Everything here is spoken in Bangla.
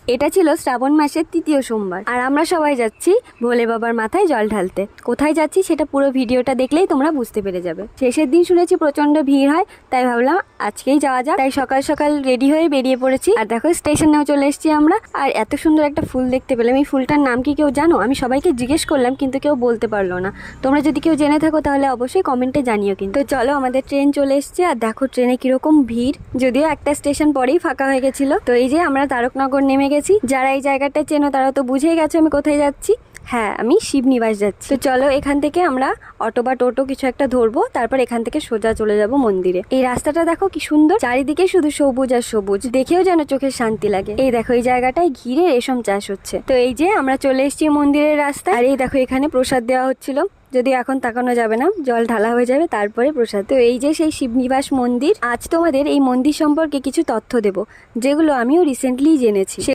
এটা ছিল শ্রাবণ মাসের তৃতীয় সোমবার, আর আমরা সবাই যাচ্ছি ভোলে বাবার মাথায় জল ঢালতে। কোথায় যাচ্ছি সেটা পুরো ভিডিওটা দেখলেই তোমরা বুঝতে পেরে যাবে। শেষের দিন শুনেছি প্রচন্ড ভিড় হয়, তাই ভাবলাম আজকেই যাওয়া যাক। তাই সকাল সকাল রেডি হয়ে বেরিয়ে পড়েছি। আর দেখো স্টেশনেও চলে এসেছি আমরা। আর এত সুন্দর একটা ফুল দেখতে পেলাম। এই ফুলটার নাম কি কেউ জানো? আমি সবাইকে জিজ্ঞেস করলাম কিন্তু কেউ বলতে পারলো না। তোমরা যদি কেউ জেনে থাকো তাহলে অবশ্যই কমেন্টে জানিও। কিন্তু চলো, আমাদের ট্রেন চলে এসছে। আর দেখো ট্রেনে কিরকম ভিড়, যদিও একটা স্টেশন পরেই ফাঁকা হয়ে গেছিল। তো এই যে আমরা তারকনগর নেমে গেছি। যারা এই জায়গাটা চেনো তারা তো বুঝেই গেছো আমি কোথায় যাচ্ছি। হ্যাঁ, আমি শিবনিবাস যাচ্ছি। তো চলো, এখান থেকে আমরা অটো বা টোটো কিছু একটা ধরবো, তারপর এখান থেকে সোজা চলে যাব মন্দিরে। এই রাস্তাটা দেখো কি সুন্দর, চারিদিকে শুধু সবুজ আর সবুজ, দেখেও যেন চোখের শান্তি লাগে। এই দেখো এই জায়গাটায় ঘিরে রেশম চাষ হচ্ছে। তো এই যে আমরা চলে এসেছি মন্দিরের রাস্তায়। আর এই দেখো এখানে প্রসাদ দেওয়া হচ্ছিল, যদি এখন তাকানো যাবে না, জল ঢালা হয়ে যাবে তারপরে প্রসাদ। তো এই যে সেই শিবনিবাস মন্দির। আজ তোমাদের এই মন্দির সম্পর্কে কিছু তথ্য দেব, যেগুলো আমিও রিসেন্টলি জেনেছি।